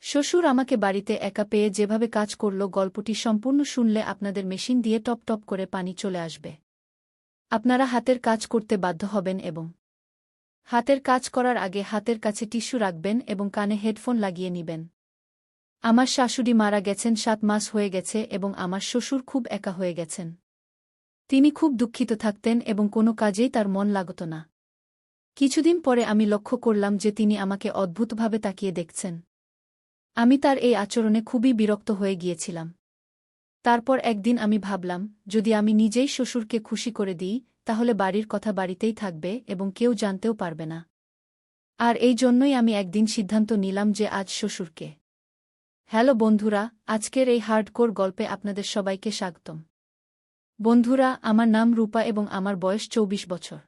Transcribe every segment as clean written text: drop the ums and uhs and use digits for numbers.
শ্বশুর আমাকে বাড়িতে একা পেয়ে যেভাবে কাজ করল গল্পটি সম্পূর্ণ শুনলে আপনাদের মেশিন দিয়ে টপ টপ করে পানি চলে আসবে। আপনারা হাতের কাজ করতে বাধ্য হবেন এবং হাতের কাজ করার আগে হাতের কাছে টিস্যু রাখবেন এবং কানে হেডফোন লাগিয়ে নিবেন। আমার শাশুড়ি মারা গেছেন ৭ মাস হয়ে গেছে এবং আমার শ্বশুর খুব একা হয়ে গেছেন। তিনি খুব দুঃখিত থাকতেন এবং কোনো কাজেই তার মন লাগত না। কিছুদিন পরে আমি লক্ষ্য করলাম যে তিনি আমাকে অদ্ভুতভাবে তাকিয়ে দেখছেন। আমি তার এই আচরণে খুবই বিরক্ত হয়ে গিয়েছিলাম। তারপর একদিন আমি ভাবলাম, যদি আমি নিজেই শ্বশুরকে খুশি করে দিই, তাহলে বাড়ির কথা বাড়িতেই থাকবে এবং কেউ জানতেও পারবে না। আর এই জন্যই আমি একদিন সিদ্ধান্ত নিলাম যে আজ শ্বশুরকে। হ্যালো বন্ধুরা, আজকের এই হার্ডকোর গল্পে আপনাদের সবাইকে স্বাগতম। বন্ধুরা, আমার নাম রূপা এবং আমার বয়স ২৪ বছর।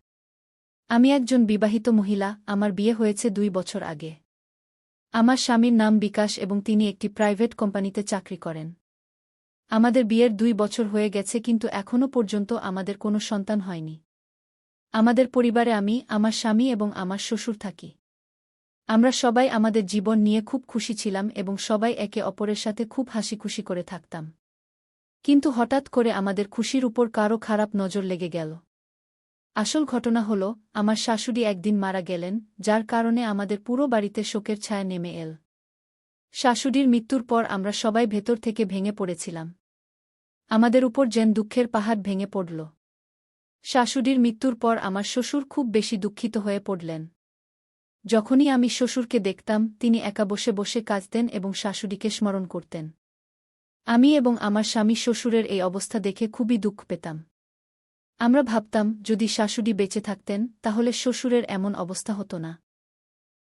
আমি একজন বিবাহিত মহিলা, আমার বিয়ে হয়েছে ২ বছর আগে। আমার স্বামীর নাম বিকাশ এবং তিনি একটি প্রাইভেট কোম্পানিতে চাকরি করেন। আমাদের বিয়ের ২ বছর হয়ে গেছে কিন্তু এখনও পর্যন্ত আমাদের কোনো সন্তান হয়নি। আমাদের পরিবারে আমি, আমার স্বামী এবং আমার শ্বশুর থাকি। আমরা সবাই আমাদের জীবন নিয়ে খুব খুশি ছিলাম এবং সবাই একে অপরের সাথে খুব হাসিখুশি করে থাকতাম। কিন্তু হঠাৎ করে আমাদের খুশির উপর কারও খারাপ নজর লেগে গেল। আসল ঘটনা হল, আমার শাশুড়ি একদিন মারা গেলেন, যার কারণে আমাদের পুরো বাড়িতে শোকের ছায়া নেমে এল। শাশুড়ির মৃত্যুর পর আমরা সবাই ভেতর থেকে ভেঙে পড়েছিলাম। আমাদের উপর যেন দুঃখের পাহাড় ভেঙে পড়ল। শাশুড়ির মৃত্যুর পর আমার শ্বশুর খুব বেশি দুঃখিত হয়ে পড়লেন। যখনই আমি শ্বশুরকে দেখতাম, তিনি একা বসে বসে কাঁদতেন এবং শাশুড়িকে স্মরণ করতেন। আমি এবং আমার স্বামী শ্বশুরের এই অবস্থা দেখে খুবই দুঃখ পেতাম। আমরা ভাবতাম, যদি শাশুড়ি বেঁচে থাকতেন তাহলে শ্বশুরের এমন অবস্থা হতো না।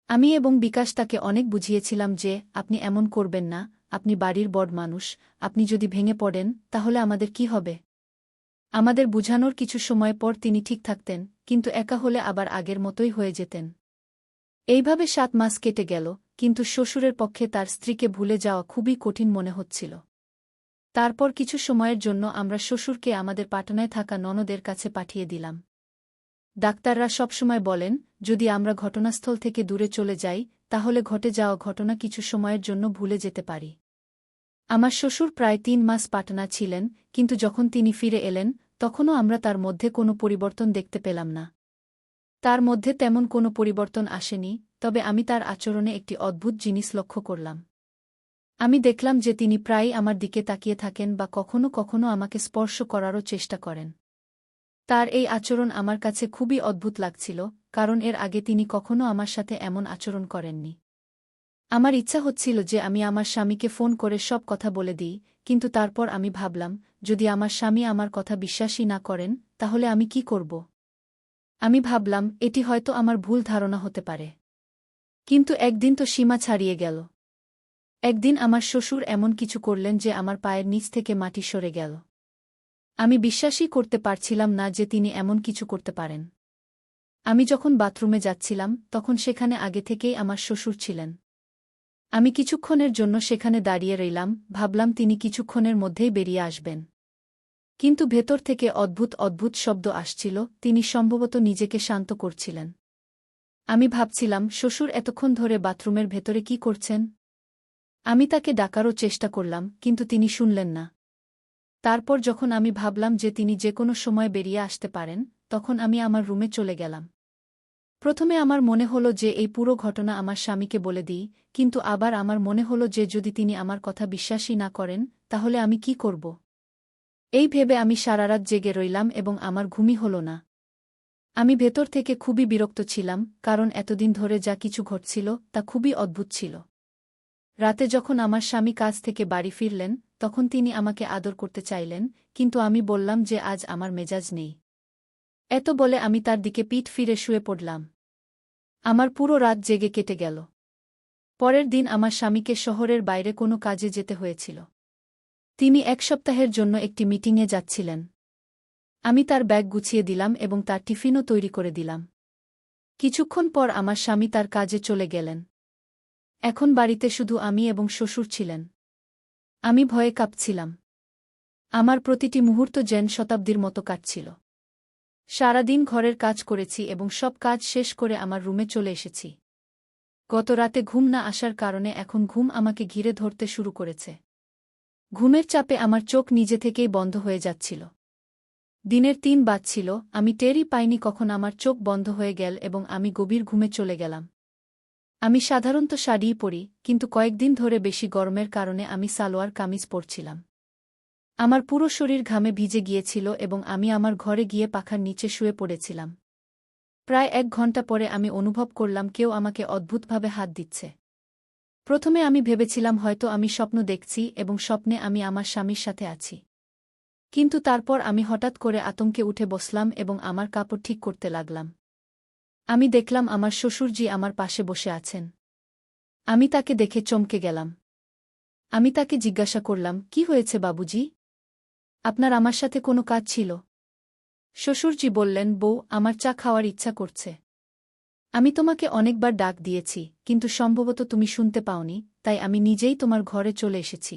আমি এবং বিকাশ তাকে অনেক বুঝিয়েছিলাম যে, আপনি এমন করবেন না, আপনি বাড়ির বড় মানুষ, আপনি যদি ভেঙে পড়েন তাহলে আমাদের কি হবে? আমাদের বুঝানোর কিছু সময় পর তিনি ঠিক থাকতেন, কিন্তু একা হলে আবার আগের মতোই হয়ে যেতেন। এইভাবে ৭ মাস কেটে গেল, কিন্তু শ্বশুরের পক্ষে তার স্ত্রীকে ভুলে যাওয়া খুবই কঠিন মনে হচ্ছিল। তারপর কিছু সময়ের জন্য আমরা শ্বশুরকে আমাদের পাটনায় থাকা ননদের কাছে পাঠিয়ে দিলাম। ডাক্তাররা সবসময় বলেন, যদি আমরা ঘটনাস্থল থেকে দূরে চলে যাই, তাহলে ঘটে যাওয়া ঘটনা কিছু সময়ের জন্য ভুলে যেতে পারি। আমার শ্বশুর প্রায় ৩ মাস পাটনা ছিলেন, কিন্তু যখন তিনি ফিরে এলেন, তখনও আমরা তার মধ্যে কোনো পরিবর্তন দেখতে পেলাম না। তার মধ্যে তেমন কোনো পরিবর্তন আসেনি, তবে আমি তার আচরণে একটি অদ্ভুত জিনিস লক্ষ্য করলাম। আমি দেখলাম যে তিনি প্রায়ই আমার দিকে তাকিয়ে থাকেন বা কখনো কখনো আমাকে স্পর্শ করারও চেষ্টা করেন। তার এই আচরণ আমার কাছে খুবই অদ্ভুত লাগছিল, কারণ এর আগে তিনি কখনো আমার সাথে এমন আচরণ করেননি। আমার ইচ্ছা হচ্ছিল যে আমি আমার স্বামীকে ফোন করে সব কথা বলে দিই, কিন্তু তারপর আমি ভাবলাম, যদি আমার স্বামী আমার কথা বিশ্বাসই না করেন, তাহলে আমি কি করব? আমি ভাবলাম, এটি হয়তো আমার ভুল ধারণা হতে পারে। কিন্তু একদিন তো সীমা ছাড়িয়ে গেল। একদিন আমার শ্বশুর এমন কিছু করলেন যে আমার পায়ের নিচ থেকে মাটি সরে গেল। আমি বিশ্বাসই করতে পারছিলাম না যে তিনি এমন কিছু করতে পারেন। আমি যখন বাথরুমে যাচ্ছিলাম, তখন সেখানে আগে থেকেই আমার শ্বশুর ছিলেন। আমি কিছুক্ষণের জন্য সেখানে দাঁড়িয়ে রইলাম, ভাবলাম তিনি কিছুক্ষণের মধ্যেই বেরিয়ে আসবেন। কিন্তু ভেতর থেকে অদ্ভুত অদ্ভুত শব্দ আসছিল, তিনি সম্ভবত নিজেকে শান্ত করছিলেন। আমি ভাবছিলাম, শ্বশুর এতক্ষণ ধরে বাথরুমের ভেতরে কি করছেন? আমি তাকে ডাকারও চেষ্টা করলাম, কিন্তু তিনি শুনলেন না। তারপর যখন আমি ভাবলাম যে তিনি যে কোনো সময় বেরিয়ে আসতে পারেন, তখন আমি আমার রুমে চলে গেলাম। প্রথমে আমার মনে হলো যে এই পুরো ঘটনা আমার স্বামীকে বলে দিই, কিন্তু আবার আমার মনে হলো যে যদি তিনি আমার কথা বিশ্বাসই না করেন, তাহলে আমি কি করব? এই ভেবে আমি সারারাত জেগে রইলাম এবং আমার ঘুমই হল না। আমি ভেতর থেকে খুবই বিরক্ত ছিলাম, কারণ এতদিন ধরে যা কিছু ঘটছিল তা খুবই অদ্ভুত ছিল। রাতে যখন আমার স্বামী কাজ থেকে বাড়ি ফিরলেন, তখন তিনি আমাকে আদর করতে চাইলেন, কিন্তু আমি বললাম যে আজ আমার মেজাজ নেই। এত বলে আমি তার দিকে পিঠ ফিরে শুয়ে পড়লাম। আমার পুরো রাত জেগে কেটে গেল। পরের দিন আমার স্বামীকে শহরের বাইরে কোনো কাজে যেতে হয়েছিল। তিনি ১ সপ্তাহের জন্য একটি মিটিংয়ে যাচ্ছিলেন। আমি তার ব্যাগ গুছিয়ে দিলাম এবং তার টিফিনও তৈরি করে দিলাম। কিছুক্ষণ পর আমার স্বামী তার কাজে চলে গেলেন। এখন বাড়িতে শুধু আমি এবং শ্বশুর ছিলেন। আমি ভয়ে কাঁপছিলাম। আমার প্রতিটি মুহূর্ত যেন শতাব্দীর মতো কাটছিল। সারাদিন ঘরের কাজ করেছি এবং সব কাজ শেষ করে আমার রুমে চলে এসেছি। গত রাতে ঘুম না আসার কারণে এখন ঘুম আমাকে ঘিরে ধরতে শুরু করেছে। ঘুমের চাপে আমার চোখ নিজে থেকেই বন্ধ হয়ে যাচ্ছিল। দিনের ৩ বাজছিল, আমি টেরই পাইনি কখন আমার চোখ বন্ধ হয়ে গেল এবং আমি গভীর ঘুমে চলে গেলাম। আমি সাধারণত শাড়িই পরি, কিন্তু কয়েকদিন ধরে বেশি গরমের কারণে আমি সালোয়ার কামিজ পরছিলাম। আমার পুরো শরীর ঘামে ভিজে গিয়েছিল এবং আমি আমার ঘরে গিয়ে পাখার নিচে শুয়ে পড়েছিলাম। প্রায় ১ ঘণ্টা পরে আমি অনুভব করলাম কেউ আমাকে অদ্ভুতভাবে হাত দিচ্ছে। প্রথমে আমি ভেবেছিলাম হয়তো আমি স্বপ্ন দেখছি এবং স্বপ্নে আমি আমার স্বামীর সাথে আছি। কিন্তু তারপর আমি হঠাৎ করে আতঙ্কে উঠে বসলাম এবং আমার কাপড় ঠিক করতে লাগলাম। আমি দেখলাম আমার শ্বশুরজি আমার পাশে বসে আছেন। আমি তাকে দেখে চমকে গেলাম। আমি তাকে জিজ্ঞাসা করলাম, কি হয়েছে বাবুজি? আপনার আমার সাথে কোনো কাজ ছিল? শ্বশুরজি বললেন, বউ, আমার চা খাওয়ার ইচ্ছা করছে। আমি তোমাকে অনেকবার ডাক দিয়েছি, কিন্তু সম্ভবত তুমি শুনতে পাওনি, তাই আমি নিজেই তোমার ঘরে চলে এসেছি।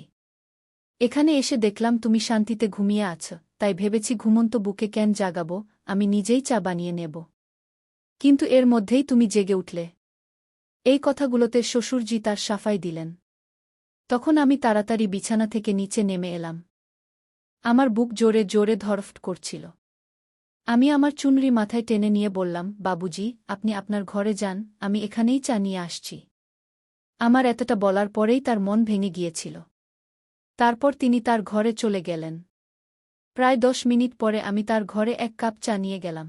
এখানে এসে দেখলাম তুমি শান্তিতে ঘুমিয়ে আছো, তাই ভেবেছি ঘুমন্ত বুকে কেন জাগাবো, আমি নিজেই চা বানিয়ে নেব। কিন্তু এর মধ্যেই তুমি জেগে উঠলে। এই কথাগুলোতে শ্বশুরজি তার সাফাই দিলেন। তখন আমি তাড়াতাড়ি বিছানা থেকে নিচে নেমে এলাম। আমার বুক জোরে জোরে ধড়ফড় করছিল। আমি আমার চুনরি মাথায় টেনে নিয়ে বললাম, বাবুজি, আপনি আপনার ঘরে যান, আমি এখানেই চা নিয়ে আসছি। আমার এতটা বলার পরেই তার মন ভেঙে গিয়েছিল। তারপর তিনি তার ঘরে চলে গেলেন। প্রায় ১০ মিনিট পরে আমি তার ঘরে ১ কাপ চা নিয়ে গেলাম।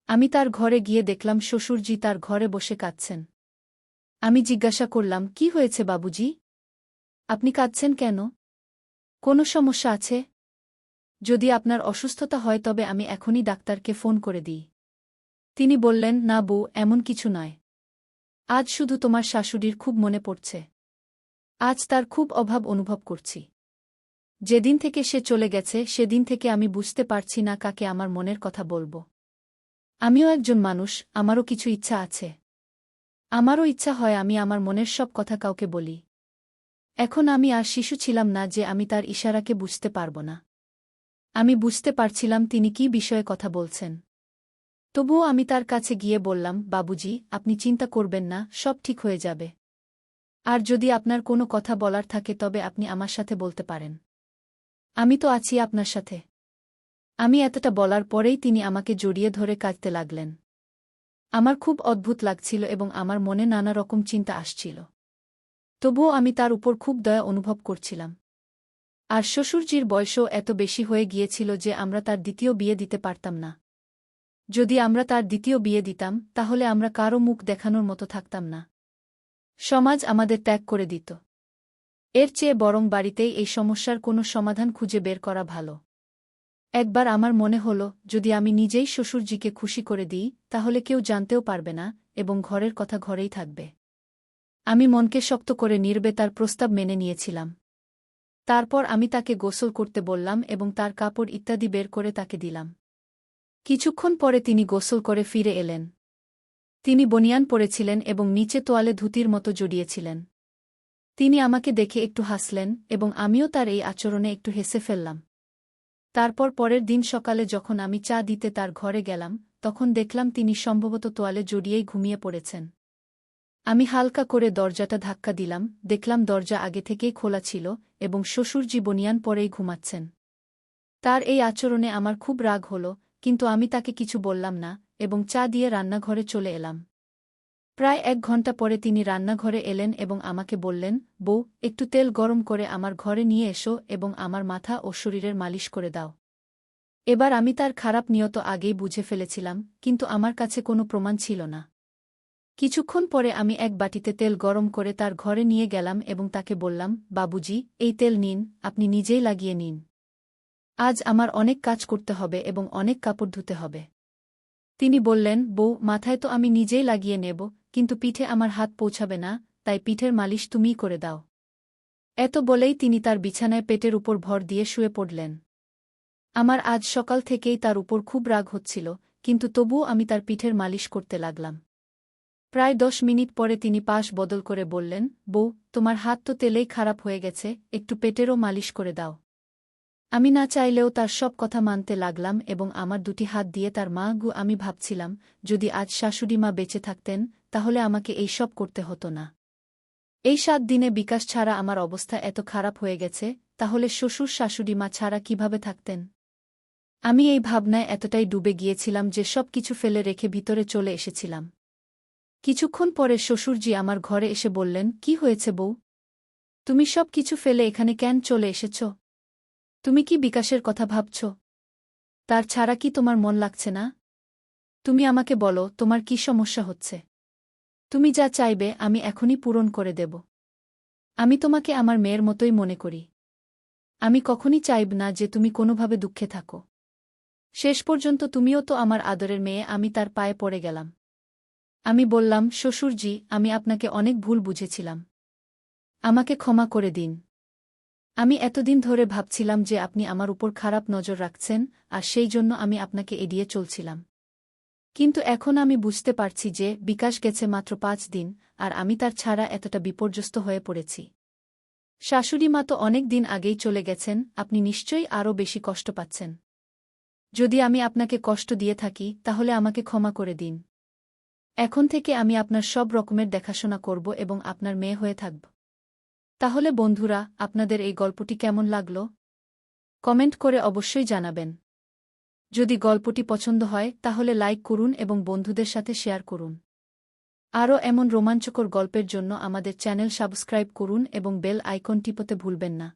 আমি তার ঘরে গিয়ে দেখলাম শ্বশুরজি তার ঘরে বসে কাঁদছেন। আমি জিজ্ঞাসা করলাম, কি হয়েছে বাবুজি? আপনি কাঁদছেন কেন? কোনো সমস্যা আছে? যদি আপনার অসুস্থতা হয় তবে আমি এখনই ডাক্তারকে ফোন করে দিই। তিনি বললেন, না বউ, এমন কিছু নয়। আজ শুধু তোমার শাশুড়ির খুব মনে পড়ছে। আজ তার খুব অভাব অনুভব করছি। যেদিন থেকে সে চলে গেছে সেদিন থেকে আমি বুঝতে পারছি না কাকে আমার মনের কথা বলবো। আমিও একজন মানুষ, আমারও কিছু ইচ্ছা আছে। আমারও ইচ্ছা হয় আমি আমার মনের সব কথা কাউকে বলি। এখন আমি আর শিশু ছিলাম না যে আমি তার ইশারাকে বুঝতে পারব না। আমি বুঝতে পারছিলাম তিনি কী বিষয়ে কথা বলছেন। তবুও আমি তার কাছে গিয়ে বললাম, বাবুজি, আপনি চিন্তা করবেন না, সব ঠিক হয়ে যাবে। আর যদি আপনার কোনো কথা বলার থাকে তবে আপনি আমার সাথে বলতে পারেন। আমি তো আছি আপনার সাথে। আমি এতটা বলার পরেই তিনি আমাকে জড়িয়ে ধরে কাঁদতে লাগলেন। আমার খুব অদ্ভুত লাগছিল এবং আমার মনে নানা রকম চিন্তা আসছিল। তবুও আমি তার উপর খুব দয়া অনুভব করছিলাম। আর শ্বশুরজির বয়সও এত বেশি হয়ে গিয়েছিল যে আমরা তার দ্বিতীয় বিয়ে দিতে পারতাম না। যদি আমরা তার দ্বিতীয় বিয়ে দিতাম তাহলে আমরা কারও মুখ দেখানোর মতো থাকতাম না। সমাজ আমাদের ত্যাগ করে দিত। এর চেয়ে বরং বাড়িতেই এই সমস্যার কোনো সমাধান খুঁজে বের করা ভালো। একবার আমার মনে হল, যদি আমি নিজেই শ্বশুরজিকে খুশি করে দিই তাহলে কেউ জানতেও পারবে না এবং ঘরের কথা ঘরেই থাকবে। আমি মনকে শক্ত করে নীরবে তার প্রস্তাব মেনে নিয়েছিলাম। তারপর আমি তাকে গোসল করতে বললাম এবং তার কাপড় ইত্যাদি বের করে তাকে দিলাম। কিছুক্ষণ পরে তিনি গোসল করে ফিরে এলেন। তিনি বনিয়ান পরেছিলেন এবং নিচে তোয়ালে ধুতির মতো জড়িয়েছিলেন। তিনি আমাকে দেখে একটু হাসলেন এবং আমিও তার এই আচরণে একটু হেসে ফেললাম। তারপর পরের দিন সকালে যখন আমি চা দিতে তার ঘরে গেলাম তখন দেখলাম তিনি সম্ভবত তোয়ালে জড়িয়েই ঘুমিয়ে পড়েছেন। আমি হালকা করে দরজাটা ধাক্কা দিলাম, দেখলাম দরজা আগে থেকেই খোলা ছিল এবং শ্বশুরজি বনিয়ান পরেই ঘুমাচ্ছেন। তার এই আচরণে আমার খুব রাগ হল, কিন্তু আমি তাকে কিছু বললাম না এবং চা দিয়ে রান্নাঘরে চলে এলাম। প্রায় ১ ঘণ্টা পরে তিনি রান্নাঘরে এলেন এবং আমাকে বললেন, বউ, একটু তেল গরম করে আমার ঘরে নিয়ে এসো এবং আমার মাথা ও শরীরের মালিশ করে দাও। এবার আমি তার খারাপ নিয়ত আগেই বুঝে ফেলেছিলাম, কিন্তু আমার কাছে কোনো প্রমাণ ছিল না। কিছুক্ষণ পরে আমি এক বাটিতে তেল গরম করে তার ঘরে নিয়ে গেলাম এবং তাকে বললাম, বাবুজি, এই তেল নিন, আপনি নিজেই লাগিয়ে নিন। আজ আমার অনেক কাজ করতে হবে এবং অনেক কাপড় ধুতে হবে। তিনি বললেন, বউ, মাথায় তো আমি নিজেই লাগিয়ে নেব, কিন্তু পিঠে আমার হাত পৌঁছাবে না, তাই পিঠের মালিশ তুমিই করে দাও। এত বলেই তিনি তার বিছানায় পেটের উপর ভর দিয়ে শুয়ে পড়লেন। আমার আজ সকাল থেকেই তার উপর খুব রাগ হচ্ছিল, কিন্তু তবুও আমি তার পিঠের মালিশ করতে লাগলাম। প্রায় ১০ মিনিট পরে তিনি পাশ বদল করে বললেন, বউ, তোমার হাত তো তেলেই খারাপ হয়ে গেছে, একটু পেটেরও মালিশ করে দাও। আমি না চাইলেও তার সব কথা মানতে লাগলাম এবং আমার দুটি হাত দিয়ে তার মা গু আমি ভাবছিলাম, যদি আজ শাশুড়ি মা বেঁচে থাকতেন তাহলে আমাকে এই সব করতে হতো না। এই 7 দিনে বিকাশ ছাড়া আমার অবস্থা এত খারাপ হয়ে গেছে, তাহলে শ্বশুর শাশুড়ি মা ছাড়া কিভাবে থাকতেন? আমি এই ভাবনায় এতটাই ডুবে গিয়েছিলাম যে সব কিছু ফেলে রেখে ভিতরে চলে এসেছিলাম। কিছুক্ষণ পরে শ্বশুরজি আমার ঘরে এসে বললেন, কি হয়েছে বউ? তুমি সব কিছু ফেলে এখানে কেন চলে এসেছ? তুমি কি বিকাশের কথা ভাবছ? তার ছাড়া কি তোমার মন লাগছে না? তুমি আমাকে বলো, তোমার কি সমস্যা হচ্ছে? তুমি যা চাইবে আমি এখনই পূরণ করে দেব। আমি তোমাকে আমার মেয়ের মতোই মনে করি। আমি কখনই চাইব না যে তুমি কোনোভাবে দুঃখে থাকো। শেষ পর্যন্ত তুমিও তো আমার আদরের মেয়ে। আমি তার পায়ে পড়ে গেলাম। আমি বললাম, শ্বশুরজি, আমি আপনাকে অনেক ভুল বুঝেছিলাম। আমাকে ক্ষমা করে দিন। আমি এতদিন ধরে ভাবছিলাম যে আপনি আমার উপর খারাপ নজর রাখছেন, আর সেই জন্য আমি আপনাকে এড়িয়ে চলছিলাম। কিন্তু এখন আমি বুঝতে পারছি যে বিকাশ গেছে মাত্র 5 দিন, আর আমি তার ছাড়া এতটা বিপর্যস্ত হয়ে পড়েছি। শাশুড়ি মা তো অনেক দিন আগেই চলে গেছেন, আপনি নিশ্চয়ই আরও বেশি কষ্ট পাচ্ছেন। যদি আমি আপনাকে কষ্ট দিয়ে থাকি তাহলে আমাকে ক্ষমা করে দিন। এখন থেকে আমি আপনার সব রকমের দেখাশোনা করব এবং আপনার মেয়ে হয়ে থাকব। তাহলে বন্ধুরা, আপনাদের এই গল্পটি কেমন লাগল? কমেন্ট করে অবশ্যই জানাবেন। যদি গল্পটি পছন্দ হয় তাহলে লাইক করুন এবং বন্ধুদের সাথে শেয়ার করুন। আরও এমন রোমাঞ্চকর গল্পের জন্য আমাদের চ্যানেল সাবস্ক্রাইব করুন এবং বেল আইকন টিপতে ভুলবেন না।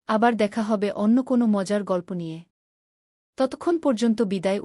আবার দেখা হবে অন্য কোনো মজার গল্প নিয়ে। ততক্ষণ পর্যন্ত বিদায়।